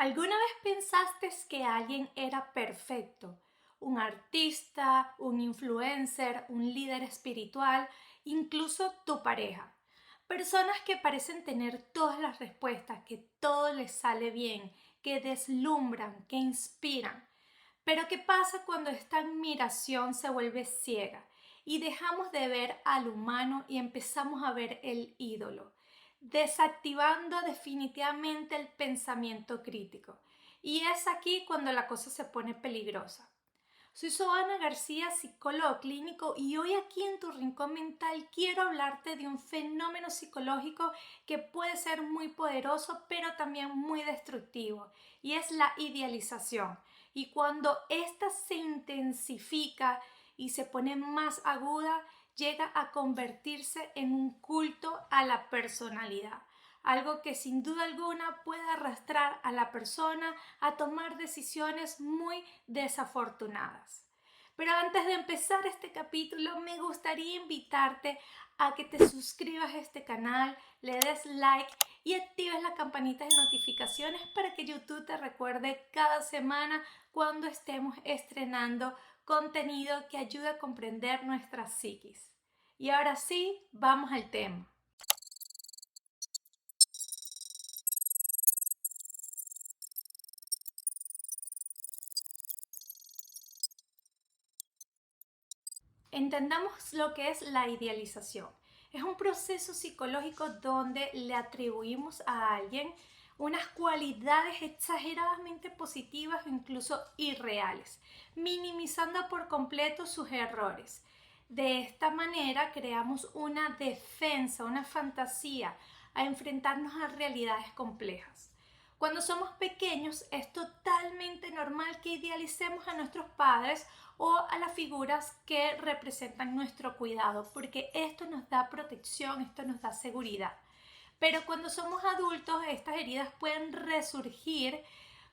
¿Alguna vez pensaste que alguien era perfecto? Un artista, un influencer, un líder espiritual, incluso tu pareja. Personas que parecen tener todas las respuestas, que todo les sale bien, que deslumbran, que inspiran. Pero ¿qué pasa cuando esta admiración se vuelve ciega y dejamos de ver al humano y empezamos a ver el ídolo, desactivando definitivamente el pensamiento crítico? Y es aquí cuando la cosa se pone peligrosa. Soy Soana García, psicólogo clínico, y hoy aquí en tu Rincón Mental quiero hablarte de un fenómeno psicológico que puede ser muy poderoso, pero también muy destructivo, y es la idealización. Y cuando ésta se intensifica y se pone más aguda, llega a convertirse en un culto a la personalidad. Algo que sin duda alguna puede arrastrar a la persona a tomar decisiones muy desafortunadas. Pero antes de empezar este capítulo, me gustaría invitarte a que te suscribas a este canal, le des like y actives la campanita de notificaciones para que YouTube te recuerde cada semana cuando estemos estrenando contenido que ayude a comprender nuestra psiquis. Y ahora sí, vamos al tema. Entendamos lo que es la idealización. Es un proceso psicológico donde le atribuimos a alguien unas cualidades exageradamente positivas o incluso irreales, minimizando por completo sus errores. De esta manera creamos una defensa, una fantasía a enfrentarnos a realidades complejas. Cuando somos pequeños es totalmente normal que idealicemos a nuestros padres o a las figuras que representan nuestro cuidado, porque esto nos da protección, esto nos da seguridad. Pero cuando somos adultos, estas heridas pueden resurgir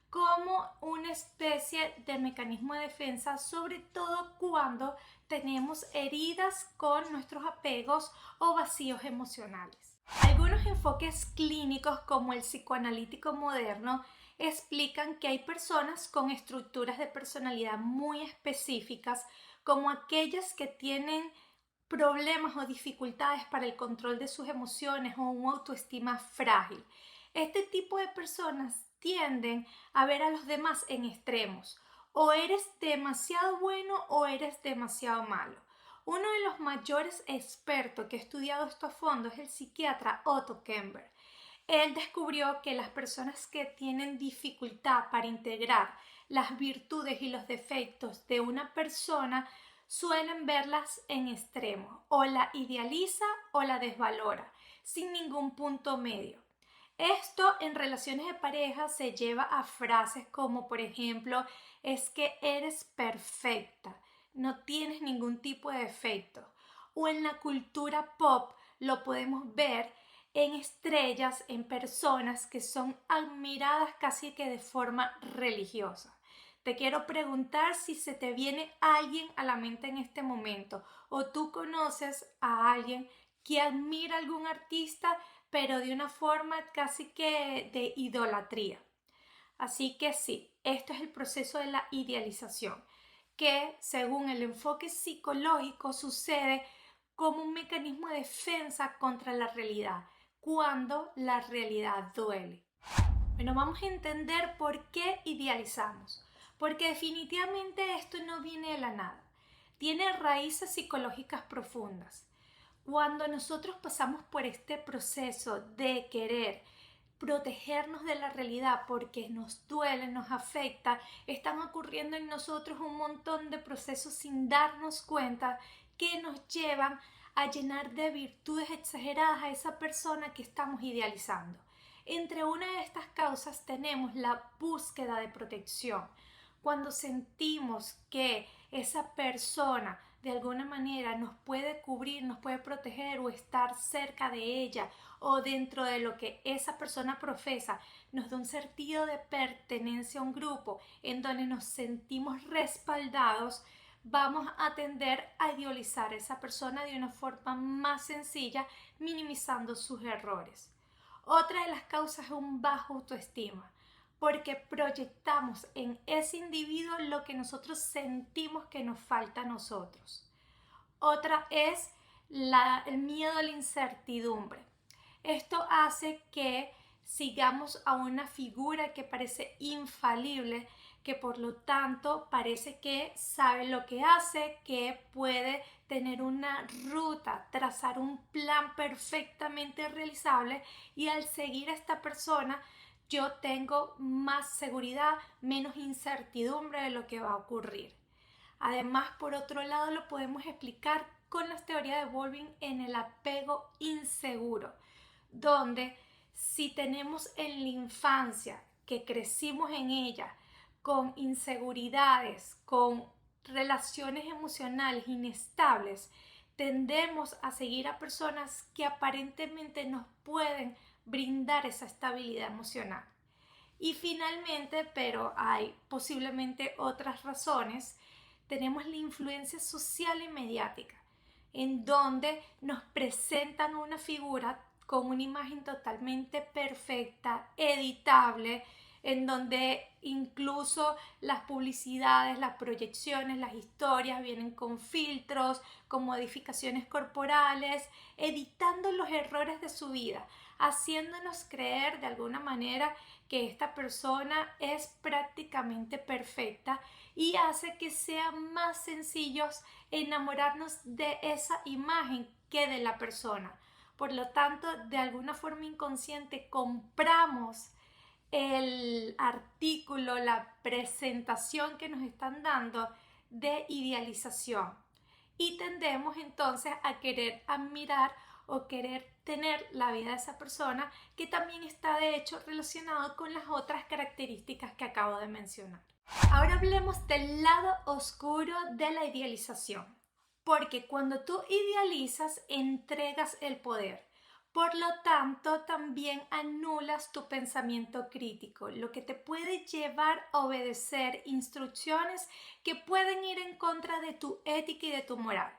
como una especie de mecanismo de defensa, sobre todo cuando tenemos heridas con nuestros apegos o vacíos emocionales. Algunos enfoques clínicos como el psicoanalítico moderno explican que hay personas con estructuras de personalidad muy específicas, como aquellas que tienen problemas o dificultades para el control de sus emociones o una autoestima frágil. Este tipo de personas tienden a ver a los demás en extremos. O eres demasiado bueno o eres demasiado malo. Uno de los mayores expertos que ha estudiado esto a fondo es el psiquiatra Otto Kemper. Él descubrió que las personas que tienen dificultad para integrar las virtudes y los defectos de una persona suelen verlas en extremo, o la idealiza o la desvalora, sin ningún punto medio. Esto en relaciones de pareja se lleva a frases como, por ejemplo, es que eres perfecta, no tienes ningún tipo de defecto. O en la cultura pop lo podemos ver en estrellas, en personas que son admiradas casi que de forma religiosa. Te quiero preguntar si se te viene alguien a la mente en este momento o tú conoces a alguien que admira a algún artista, pero de una forma casi que de idolatría. Así que sí, esto es el proceso de la idealización, que según el enfoque psicológico sucede como un mecanismo de defensa contra la realidad, cuando la realidad duele. Bueno, vamos a entender por qué idealizamos, porque definitivamente esto no viene de la nada, tiene raíces psicológicas profundas. Cuando nosotros pasamos por este proceso de querer protegernos de la realidad porque nos duele, nos afecta, están ocurriendo en nosotros un montón de procesos sin darnos cuenta que nos llevan a llenar de virtudes exageradas a esa persona que estamos idealizando. Entre una de estas causas tenemos la búsqueda de protección. Cuando sentimos que esa persona de alguna manera nos puede cubrir, nos puede proteger o estar cerca de ella o dentro de lo que esa persona profesa, nos da un sentido de pertenencia a un grupo en donde nos sentimos respaldados, vamos a tender a idealizar a esa persona de una forma más sencilla, minimizando sus errores. Otra de las causas es un bajo autoestima. porque proyectamos en ese individuo lo que nosotros sentimos que nos falta a nosotros. Otra es el miedo a la incertidumbre. Esto hace que sigamos a una figura que parece infalible, que por lo tanto parece que sabe lo que hace, que puede tener una ruta, trazar un plan perfectamente realizable, y al seguir a esta persona yo tengo más seguridad, menos incertidumbre de lo que va a ocurrir. Además, por otro lado, lo podemos explicar con las teorías de Bowlby en el apego inseguro, donde si tenemos en la infancia, que crecimos en ella, con inseguridades, con relaciones emocionales inestables, tendemos a seguir a personas que aparentemente nos pueden brindar esa estabilidad emocional. Y finalmente, pero hay posiblemente otras razones, tenemos la influencia social y mediática, en donde nos presentan una figura con una imagen totalmente perfecta, editable, en donde incluso las publicidades, las proyecciones, las historias vienen con filtros, con modificaciones corporales, editando los errores de su vida, haciéndonos creer de alguna manera que esta persona es prácticamente perfecta, y hace que sea más sencillo enamorarnos de esa imagen que de la persona. Por lo tanto, de alguna forma inconsciente compramos el artículo, la presentación que nos están dando de idealización, y tendemos entonces a querer admirar o querer tener la vida de esa persona, que también está de hecho relacionado con las otras características que acabo de mencionar. Ahora hablemos del lado oscuro de la idealización, porque cuando tú idealizas entregas el poder. Por lo tanto, también anulas tu pensamiento crítico, lo que te puede llevar a obedecer instrucciones que pueden ir en contra de tu ética y de tu moral.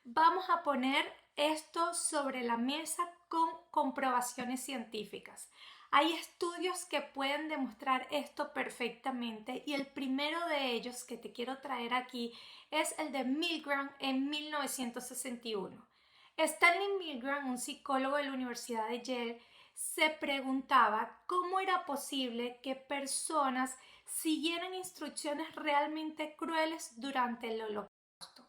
Vamos a poner esto sobre la mesa con comprobaciones científicas. Hay estudios que pueden demostrar esto perfectamente, y el primero de ellos que te quiero traer aquí es el de Milgram en 1961. Stanley Milgram, un psicólogo de la Universidad de Yale, se preguntaba cómo era posible que personas siguieran instrucciones realmente crueles durante el Holocausto.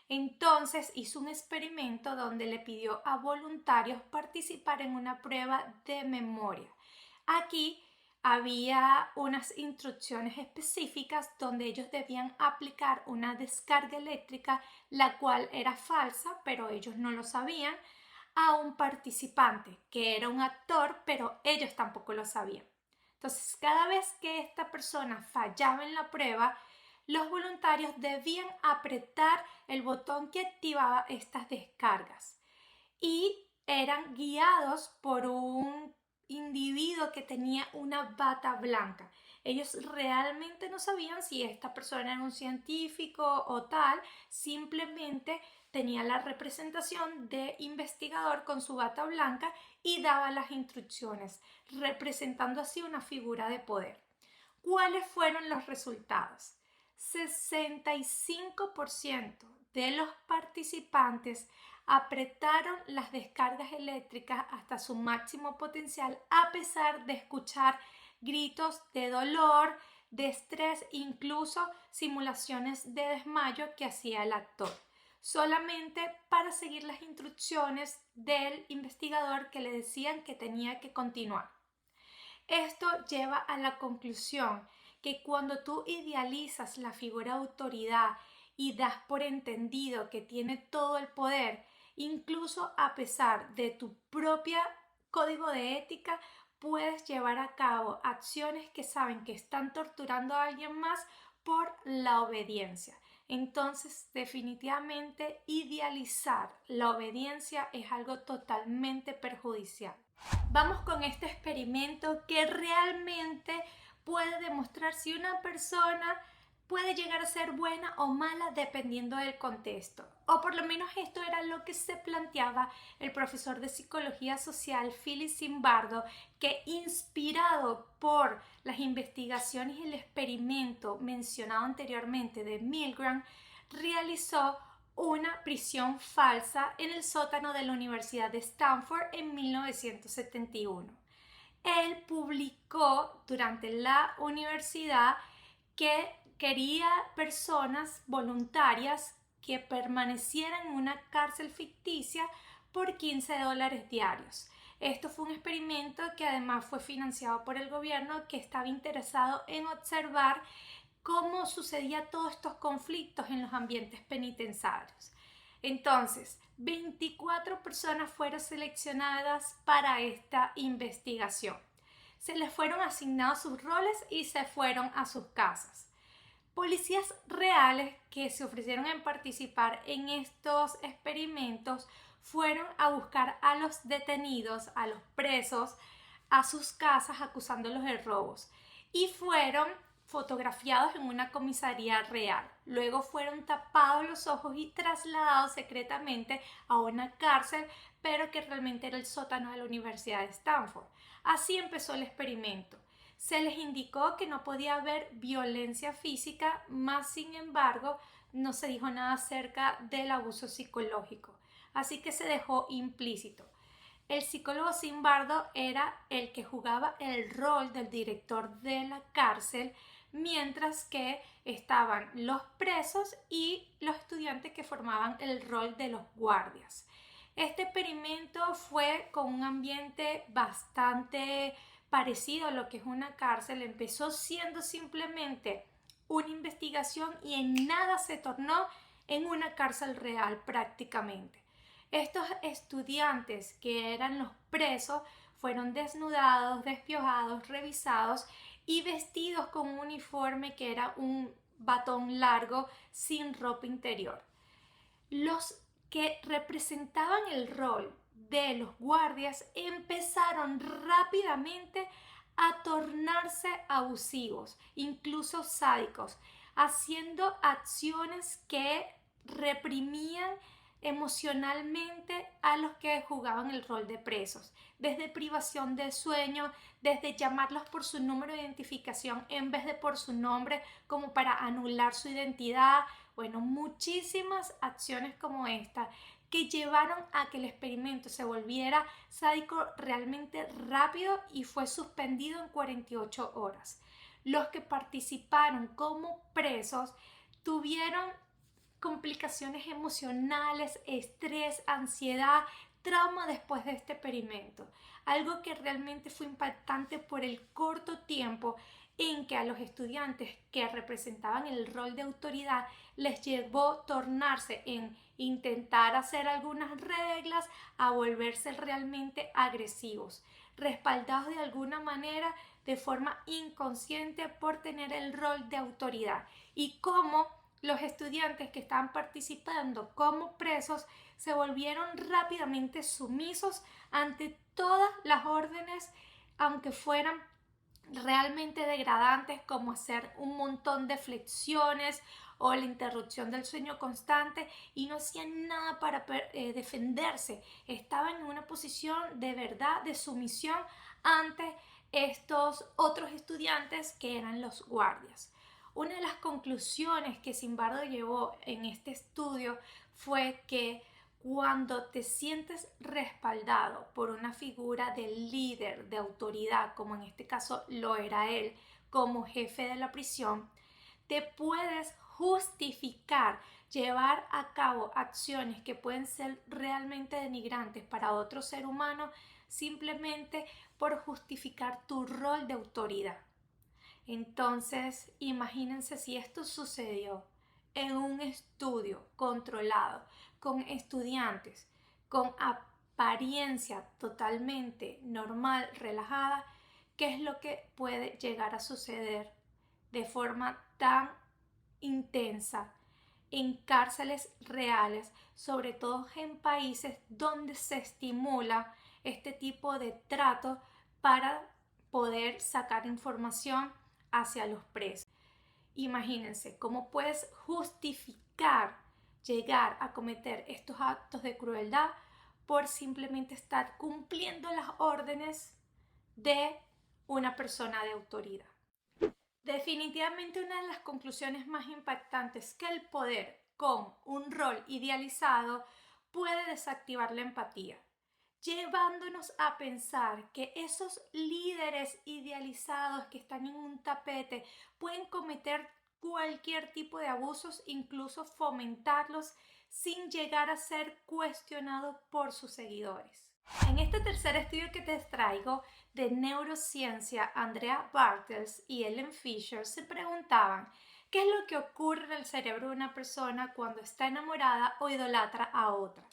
Entonces hizo un experimento donde le pidió a voluntarios participar en una prueba de memoria. Aquí había unas instrucciones específicas donde ellos debían aplicar una descarga eléctrica, la cual era falsa, pero ellos no lo sabían, a un participante que era un actor, pero ellos tampoco lo sabían. Entonces, cada vez que esta persona fallaba en la prueba, los voluntarios debían apretar el botón que activaba estas descargas, y eran guiados por un individuo que tenía una bata blanca. Ellos realmente no sabían si esta persona era un científico o tal, simplemente tenía la representación de investigador con su bata blanca y daba las instrucciones, representando así una figura de poder. ¿Cuáles fueron los resultados? 65% de los participantes apretaron las descargas eléctricas hasta su máximo potencial, a pesar de escuchar gritos de dolor, de estrés, incluso simulaciones de desmayo que hacía el actor, solamente para seguir las instrucciones del investigador que le decían que tenía que continuar. Esto lleva a la conclusión que cuando tú idealizas la figura de autoridad y das por entendido que tiene todo el poder, incluso a pesar de tu propio código de ética, puedes llevar a cabo acciones que saben que están torturando a alguien más por la obediencia. Entonces, definitivamente, idealizar la obediencia es algo totalmente perjudicial. Vamos con este experimento que realmente puede demostrar si una persona puede llegar a ser buena o mala dependiendo del contexto. O por lo menos esto era lo que se planteaba el profesor de psicología social Philip Zimbardo, que inspirado por las investigaciones y el experimento mencionado anteriormente de Milgram, realizó una prisión falsa en el sótano de la Universidad de Stanford en 1971. Él publicó durante la universidad que quería personas voluntarias que permanecieran en una cárcel ficticia por $15 diarios. Esto fue un experimento que además fue financiado por el gobierno, que estaba interesado en observar cómo sucedían todos estos conflictos en los ambientes penitenciarios. Entonces, 24 personas fueron seleccionadas para esta investigación. Se les fueron asignados sus roles y se fueron a sus casas. Policías reales que se ofrecieron en participar en estos experimentos fueron a buscar a los detenidos, a los presos, a sus casas acusándolos de robos, y fueron fotografiados en una comisaría real. Luego fueron tapados los ojos y trasladados secretamente a una cárcel, pero que realmente era el sótano de la Universidad de Stanford. Así empezó el experimento. Se les indicó que no podía haber violencia física, más sin embargo, no se dijo nada acerca del abuso psicológico. Así que se dejó implícito. El psicólogo Zimbardo era el que jugaba el rol del director de la cárcel, mientras que estaban los presos y los estudiantes que formaban el rol de los guardias. Este experimento fue con un ambiente bastante parecido a lo que es una cárcel. Empezó siendo simplemente una investigación y en nada se tornó en una cárcel real prácticamente. Estos estudiantes que eran los presos fueron desnudados, despiojados, revisados y vestidos con un uniforme que era un batón largo sin ropa interior. Los que representaban el rol de los guardias empezaron rápidamente a tornarse abusivos, incluso sádicos, haciendo acciones que reprimían emocionalmente a los que jugaban el rol de presos, desde privación de sueño, desde llamarlos por su número de identificación en vez de por su nombre, como para anular su identidad. Bueno, muchísimas acciones como esta que llevaron a que el experimento se volviera sádico realmente rápido y fue suspendido en 48 horas. Los que participaron como presos tuvieron complicaciones emocionales, estrés, ansiedad, trauma después de este experimento. Algo que realmente fue impactante por el corto tiempo en que a los estudiantes que representaban el rol de autoridad les llevó tornarse en intentar hacer algunas reglas a volverse realmente agresivos, respaldados de alguna manera de forma inconsciente por tener el rol de autoridad, y cómo los estudiantes que estaban participando como presos se volvieron rápidamente sumisos ante todas las órdenes, aunque fueran realmente degradantes, como hacer un montón de flexiones o la interrupción del sueño constante, y no hacían nada para defenderse. Estaban en una posición de verdad de sumisión ante estos otros estudiantes que eran los guardias. Una de las conclusiones que Zimbardo llevó en este estudio fue que cuando te sientes respaldado por una figura de líder, de autoridad, como en este caso lo era él, como jefe de la prisión, te puedes justificar llevar a cabo acciones que pueden ser realmente denigrantes para otro ser humano simplemente por justificar tu rol de autoridad. Entonces, imagínense si esto sucedió en un estudio controlado, con estudiantes con apariencia totalmente normal, relajada, ¿qué es lo que puede llegar a suceder de forma tan intensa en cárceles reales, sobre todo en países donde se estimula este tipo de trato para poder sacar información hacia los presos? Imagínense cómo puedes justificar llegar a cometer estos actos de crueldad por simplemente estar cumpliendo las órdenes de una persona de autoridad. Definitivamente una de las conclusiones más impactantes es que el poder con un rol idealizado puede desactivar la empatía, llevándonos a pensar que esos líderes idealizados que están en un tapete pueden cometer cualquier tipo de abusos, incluso fomentarlos sin llegar a ser cuestionados por sus seguidores. En este tercer estudio que te traigo de neurociencia, Andrea Bartels y Ellen Fisher se preguntaban qué es lo que ocurre en el cerebro de una persona cuando está enamorada o idolatra a otra.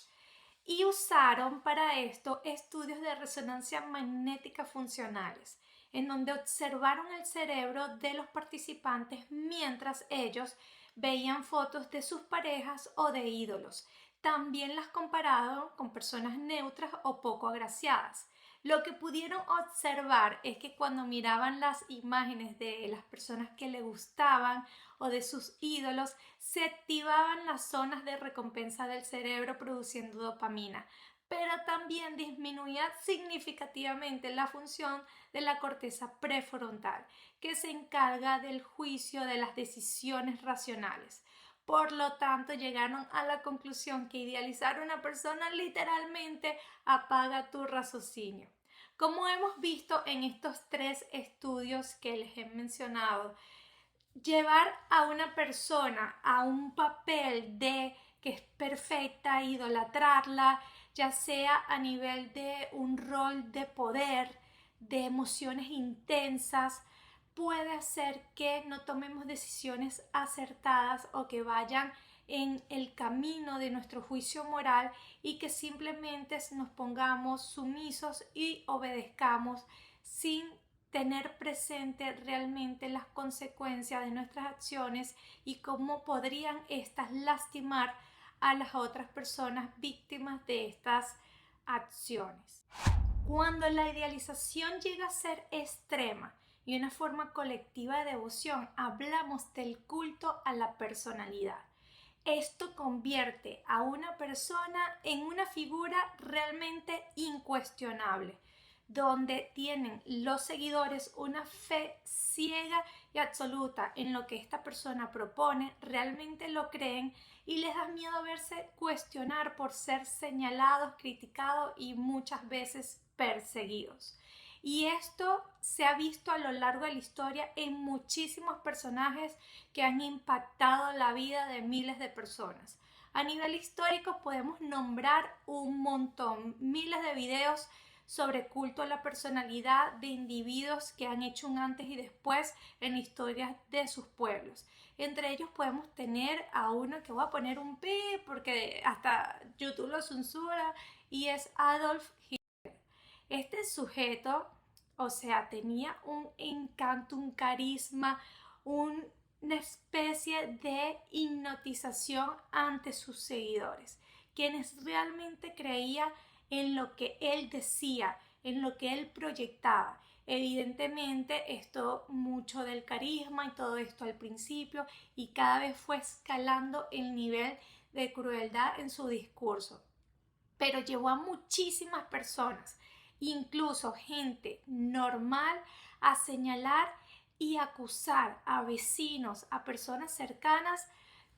Y usaron para esto estudios de resonancia magnética funcionales, en donde observaron el cerebro de los participantes mientras ellos veían fotos de sus parejas o de ídolos. También las compararon con personas neutras o poco agraciadas. Lo que pudieron observar es que cuando miraban las imágenes de las personas que le gustaban o de sus ídolos, se activaban las zonas de recompensa del cerebro produciendo dopamina, pero también disminuía significativamente la función de la corteza prefrontal, que se encarga del juicio de las decisiones racionales. Por lo tanto, llegaron a la conclusión que idealizar a una persona literalmente apaga tu raciocinio. Como hemos visto en estos 3 estudios que les he mencionado, llevar a una persona a un papel de que es perfecta, idolatrarla, ya sea a nivel de un rol de poder, de emociones intensas, puede hacer que no tomemos decisiones acertadas o que vayan en el camino de nuestro juicio moral y que simplemente nos pongamos sumisos y obedezcamos sin tener presente realmente las consecuencias de nuestras acciones y cómo podrían estas lastimar a las otras personas víctimas de estas acciones. Cuando la idealización llega a ser extrema y una forma colectiva de devoción, hablamos del culto a la personalidad. Esto convierte a una persona en una figura realmente incuestionable, donde tienen los seguidores una fe ciega y absoluta en lo que esta persona propone, realmente lo creen y les da miedo verse cuestionar por ser señalados, criticados y muchas veces perseguidos. Y esto se ha visto a lo largo de la historia en muchísimos personajes que han impactado la vida de miles de personas. A nivel histórico podemos nombrar un montón, miles de videos sobre culto a la personalidad de individuos que han hecho un antes y después en historias de sus pueblos. Entre ellos podemos tener a uno que voy a poner un pi porque hasta YouTube lo censura, y es Adolf Hitler. Este sujeto, o sea, tenía un encanto, un carisma, una especie de hipnotización ante sus seguidores, quienes realmente creían en lo que él decía, en lo que él proyectaba. Evidentemente, esto mucho del carisma y todo esto al principio, y cada vez fue escalando el nivel de crueldad en su discurso. Pero llevó a muchísimas personas, incluso gente normal, a señalar y acusar a vecinos, a personas cercanas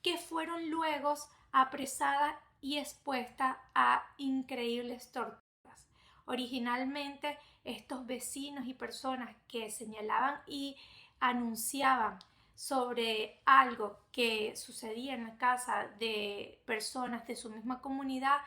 que fueron luego apresadas y expuestas a increíbles torturas. Originalmente, estos vecinos y personas que señalaban y anunciaban sobre algo que sucedía en la casa de personas de su misma comunidad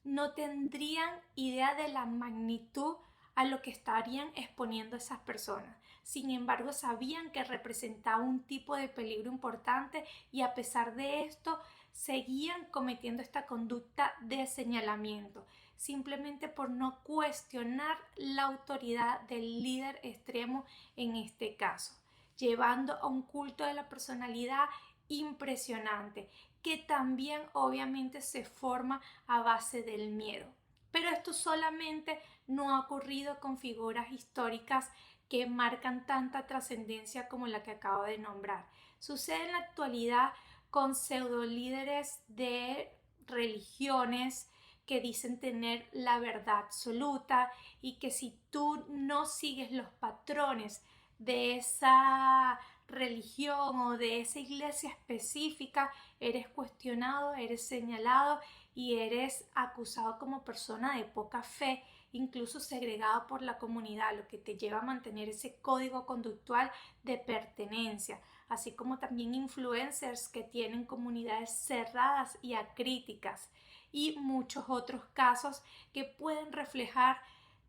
no tendrían idea de la magnitud a lo que estarían exponiendo esas personas. Sin embargo, sabían que representaba un tipo de peligro importante y a pesar de esto seguían cometiendo esta conducta de señalamiento, simplemente por no cuestionar la autoridad del líder extremo en este caso, llevando a un culto de la personalidad impresionante que también obviamente se forma a base del miedo. Pero esto solamente no ha ocurrido con figuras históricas que marcan tanta trascendencia como la que acabo de nombrar. Sucede en la actualidad con pseudo líderes de religiones que dicen tener la verdad absoluta y que si tú no sigues los patrones de esa religión o de esa iglesia específica, eres cuestionado, eres señalado y eres acusado como persona de poca fe, incluso segregado por la comunidad, lo que te lleva a mantener ese código conductual de pertenencia, así como también influencers que tienen comunidades cerradas y acríticas y muchos otros casos que pueden reflejar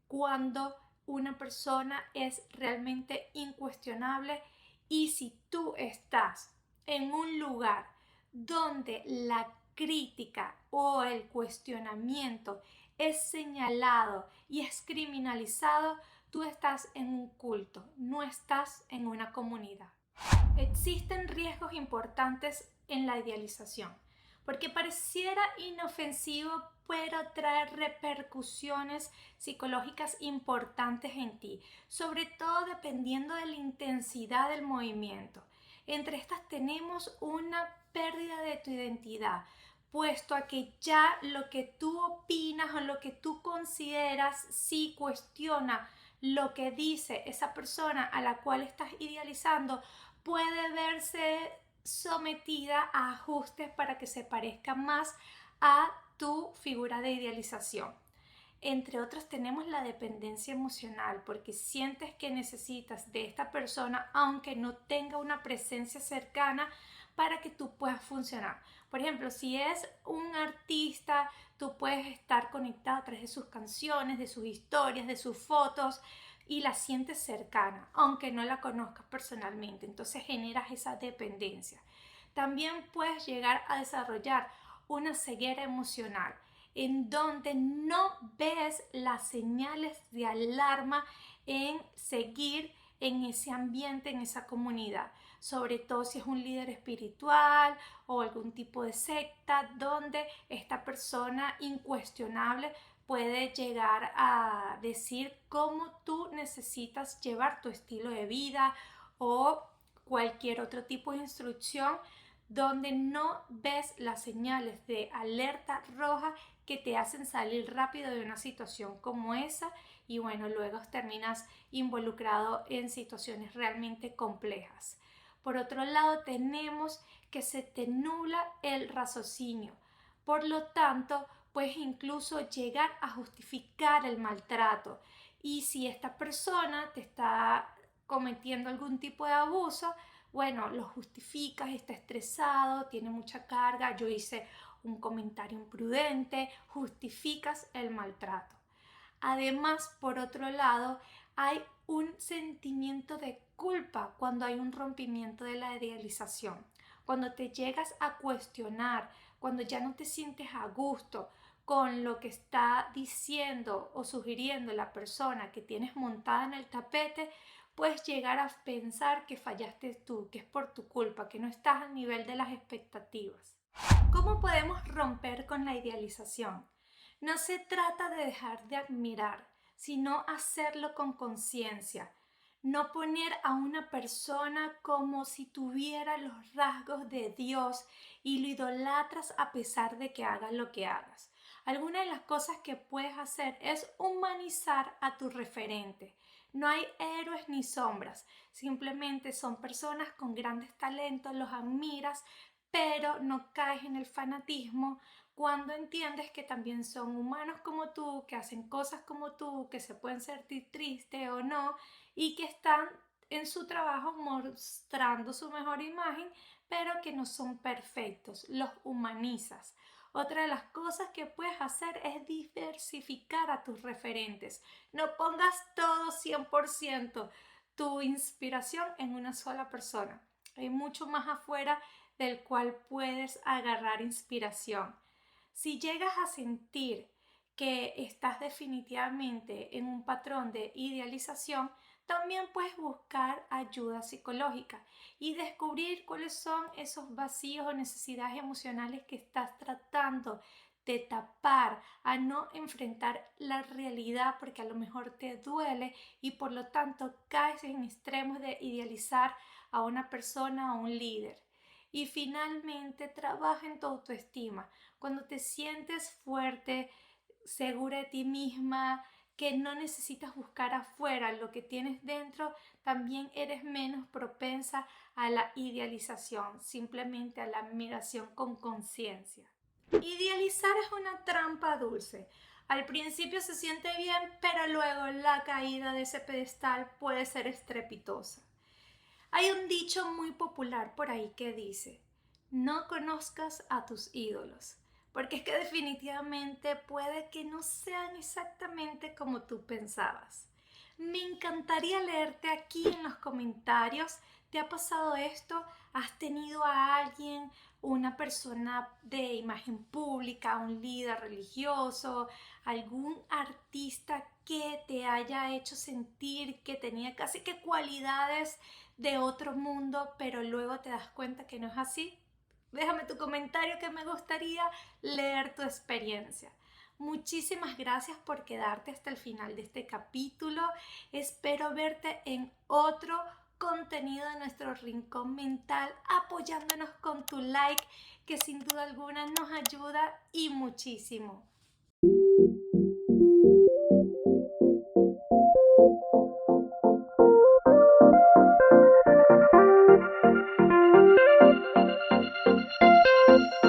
cuando una persona es realmente incuestionable. Y si tú estás en un lugar donde la crítica o el cuestionamiento es señalado y es criminalizado, tú estás en un culto, no estás en una comunidad. Existen riesgos importantes en la idealización, porque pareciera inofensivo, pero trae repercusiones psicológicas importantes en ti, sobre todo dependiendo de la intensidad del movimiento. Entre estas tenemos una pérdida de tu identidad, puesto a que ya lo que tú opinas o lo que tú consideras sí cuestiona lo que dice esa persona a la cual estás idealizando, puede verse sometida a ajustes para que se parezca más a tu figura de idealización. Entre otros tenemos la dependencia emocional, porque sientes que necesitas de esta persona aunque no tenga una presencia cercana para que tú puedas funcionar. Por ejemplo, si es un artista, tú puedes estar conectado a través de sus canciones, de sus historias, de sus fotos y la sientes cercana, aunque no la conozcas personalmente. Entonces generas esa dependencia. También puedes llegar a desarrollar una ceguera emocional en donde no ves las señales de alarma en seguir en ese ambiente, en esa comunidad, sobre todo si es un líder espiritual o algún tipo de secta donde esta persona incuestionable puede llegar a decir cómo tú necesitas llevar tu estilo de vida o cualquier otro tipo de instrucción donde no ves las señales de alerta roja que te hacen salir rápido de una situación como esa y bueno, luego terminas involucrado en situaciones realmente complejas. Por otro lado, tenemos que se te nubla el raciocinio. Por lo tanto, puedes incluso llegar a justificar el maltrato. Y si esta persona te está cometiendo algún tipo de abuso, bueno, lo justificas, está estresado, tiene mucha carga, yo hice un comentario imprudente, justificas el maltrato. Además, por otro lado, hay un sentimiento de culpa cuando hay un rompimiento de la idealización. Cuando te llegas a cuestionar, cuando ya no te sientes a gusto con lo que está diciendo o sugiriendo la persona que tienes montada en el tapete, puedes llegar a pensar que fallaste tú, que es por tu culpa, que no estás al nivel de las expectativas. ¿Cómo podemos romper con la idealización? No se trata de dejar de admirar, sino hacerlo con conciencia. No poner a una persona como si tuviera los rasgos de Dios y lo idolatras a pesar de que hagas lo que hagas. Alguna de las cosas que puedes hacer es humanizar a tu referente. No hay héroes ni sombras, simplemente son personas con grandes talentos, los admiras, pero no caes en el fanatismo cuando entiendes que también son humanos como tú, que hacen cosas como tú, que se pueden sentir tristes o no y que están en su trabajo mostrando su mejor imagen, pero que no son perfectos, los humanizas. Otra de las cosas que puedes hacer es diversificar a tus referentes. No pongas todo 100% tu inspiración en una sola persona. Hay mucho más afuera del cual puedes agarrar inspiración. Si llegas a sentir que estás definitivamente en un patrón de idealización, también puedes buscar ayuda psicológica y descubrir cuáles son esos vacíos o necesidades emocionales que estás tratando de tapar, a no enfrentar la realidad porque a lo mejor te duele y por lo tanto caes en extremos de idealizar a una persona, a un líder. Y finalmente trabaja en tu autoestima. Cuando te sientes fuerte, segura de ti misma, que no necesitas buscar afuera lo que tienes dentro, también eres menos propensa a la idealización, simplemente a la admiración con conciencia. Idealizar es una trampa dulce. Al principio se siente bien, pero luego la caída de ese pedestal puede ser estrepitosa. Hay un dicho muy popular por ahí que dice, no conozcas a tus ídolos, porque es que definitivamente puede que no sean exactamente como tú pensabas. Me encantaría leerte aquí en los comentarios. ¿Te ha pasado esto? ¿Has tenido a alguien, una persona de imagen pública, un líder religioso, algún artista que te haya hecho sentir que tenía casi que cualidades de otro mundo, pero luego te das cuenta que no es así? Déjame tu comentario que me gustaría leer tu experiencia. Muchísimas gracias por quedarte hasta el final de este capítulo. Espero verte en otro contenido de nuestro rincón mental, apoyándonos con tu like, que sin duda alguna nos ayuda y muchísimo.